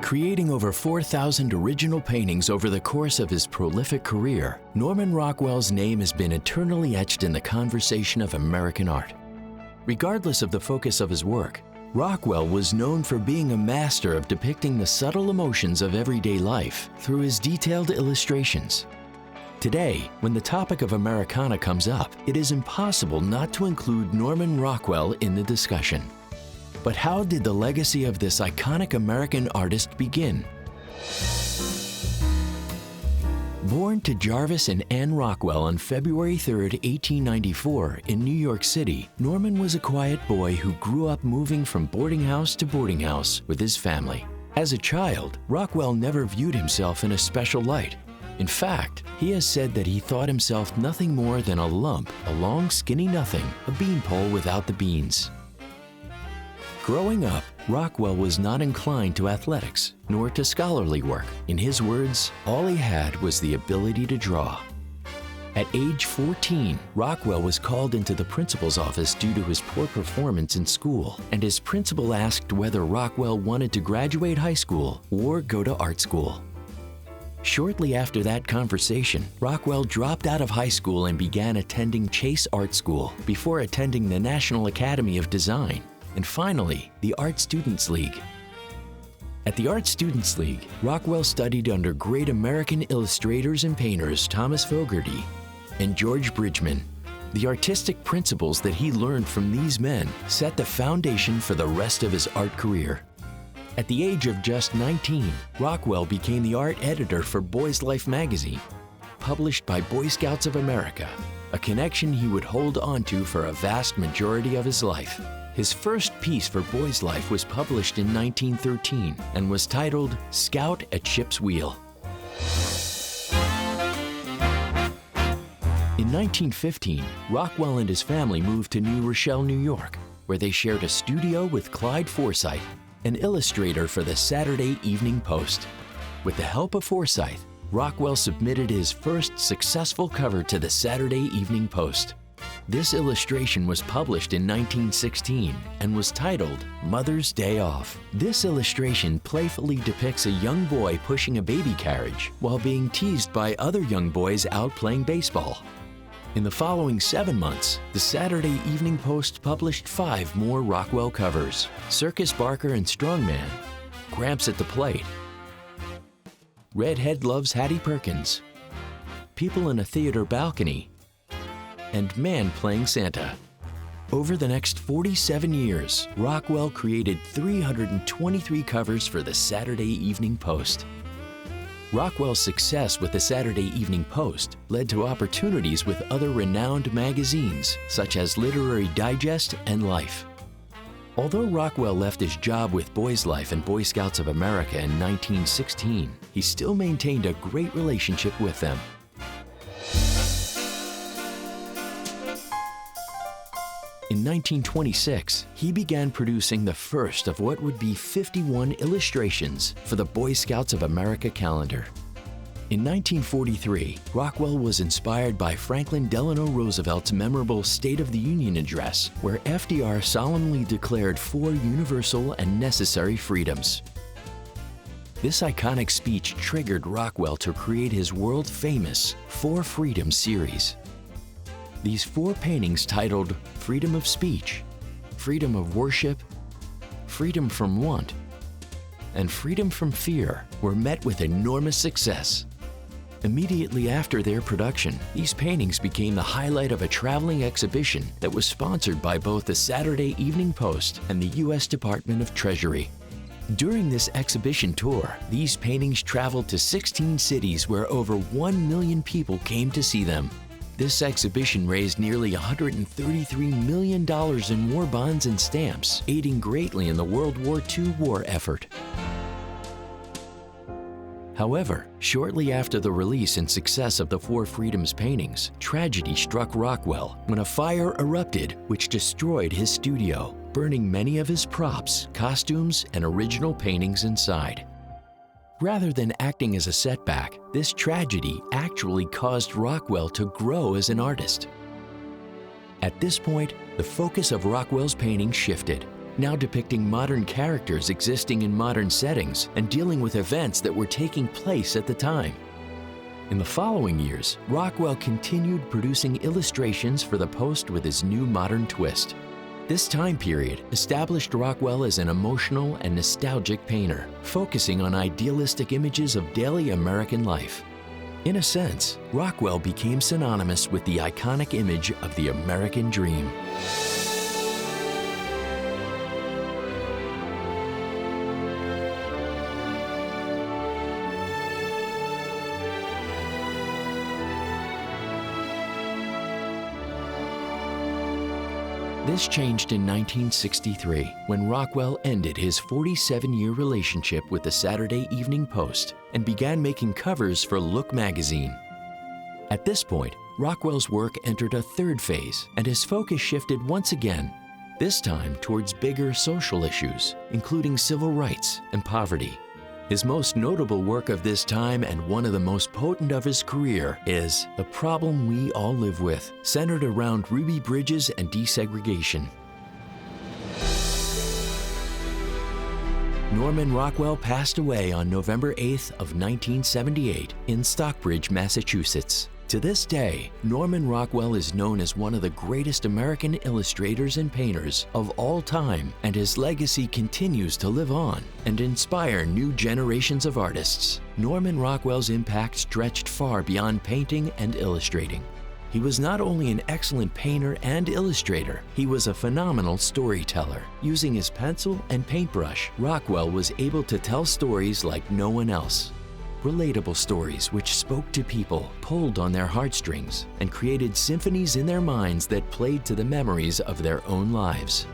Creating over 4,000 original paintings over the course of his prolific career, Norman Rockwell's name has been eternally etched in the conversation of American art. Regardless of the focus of his work, Rockwell was known for being a master of depicting the subtle emotions of everyday life through his detailed illustrations. Today, when the topic of Americana comes up, it is impossible not to include Norman Rockwell in the discussion. But how did the legacy of this iconic American artist begin? Born to Jarvis and Anne Rockwell on February 3, 1894 in New York City, Norman was a quiet boy who grew up moving from boarding house to boarding house with his family. As a child, Rockwell never viewed himself in a special light. In fact, he has said that he thought himself nothing more than a lump, a long skinny nothing, a beanpole without the beans. Growing up, Rockwell was not inclined to athletics, nor to scholarly work. In his words, all he had was the ability to draw. At age 14, Rockwell was called into the principal's office due to his poor performance in school, and his principal asked whether Rockwell wanted to graduate high school or go to art school. Shortly after that conversation, Rockwell dropped out of high school and began attending Chase Art School before attending the National Academy of Design, and finally, the Art Students League. At the Art Students League, Rockwell studied under great American illustrators and painters Thomas Fogarty and George Bridgman. The artistic principles that he learned from these men set the foundation for the rest of his art career. At the age of just 19, Rockwell became the art editor for Boys Life magazine, published by Boy Scouts of America, a connection he would hold on to for a vast majority of his life. His first piece for Boys Life was published in 1913 and was titled Scout at Ship's Wheel. In 1915, Rockwell and his family moved to New Rochelle, New York, where they shared a studio with Clyde Forsyth, an illustrator for the Saturday Evening Post. With the help of Forsyth, Rockwell submitted his first successful cover to the Saturday Evening Post. This illustration was published in 1916 and was titled Mother's Day Off. This illustration playfully depicts a young boy pushing a baby carriage while being teased by other young boys out playing baseball. In the following 7 months, the Saturday Evening Post published 5 more Rockwell covers: Circus Barker and Strongman, Gramps at the Plate, Redhead Loves Hattie Perkins, People in a Theater Balcony, and Man Playing Santa. Over the next 47 years, Rockwell created 323 covers for the Saturday Evening Post. Rockwell's success with the Saturday Evening Post led to opportunities with other renowned magazines, such as Literary Digest and Life. Although Rockwell left his job with Boys Life and Boy Scouts of America in 1916, he still maintained a great relationship with them. In 1926, he began producing the first of what would be 51 illustrations for the Boy Scouts of America calendar. In 1943, Rockwell was inspired by Franklin Delano Roosevelt's memorable State of the Union address, where FDR solemnly declared 4 universal and necessary freedoms. This iconic speech triggered Rockwell to create his world-famous 4 Freedoms series. These 4 paintings, titled Freedom of Speech, Freedom of Worship, Freedom from Want, and Freedom from Fear, were met with enormous success. Immediately after their production, these paintings became the highlight of a traveling exhibition that was sponsored by both the Saturday Evening Post and the U.S. Department of Treasury. During this exhibition tour, these paintings traveled to 16 cities where over 1 million people came to see them. This exhibition raised nearly $133 million in war bonds and stamps, aiding greatly in the World War II war effort. However, shortly after the release and success of the 4 Freedoms paintings, tragedy struck Rockwell when a fire erupted which destroyed his studio, burning many of his props, costumes, and original paintings inside. Rather than acting as a setback, this tragedy actually caused Rockwell to grow as an artist. At this point, the focus of Rockwell's painting shifted. now depicting modern characters existing in modern settings and dealing with events that were taking place at the time. In the following years, Rockwell continued producing illustrations for the Post with his new modern twist. This time period established Rockwell as an emotional and nostalgic painter, focusing on idealistic images of daily American life. In a sense, Rockwell became synonymous with the iconic image of the American dream. This changed in 1963 when Rockwell ended his 47-year relationship with the Saturday Evening Post and began making covers for Look magazine. At this point, Rockwell's work entered a third phase and his focus shifted once again, this time towards bigger social issues, including civil rights and poverty. His most notable work of this time and one of the most potent of his career is The Problem We All Live With, centered around Ruby Bridges and desegregation. Norman Rockwell passed away on November 8th of 1978 in Stockbridge, Massachusetts. To this day, Norman Rockwell is known as one of the greatest American illustrators and painters of all time, and his legacy continues to live on and inspire new generations of artists. Norman Rockwell's impact stretched far beyond painting and illustrating. He was not only an excellent painter and illustrator, he was a phenomenal storyteller. Using his pencil and paintbrush, Rockwell was able to tell stories like no one else. Relatable stories which spoke to people, pulled on their heartstrings, and created symphonies in their minds that played to the memories of their own lives.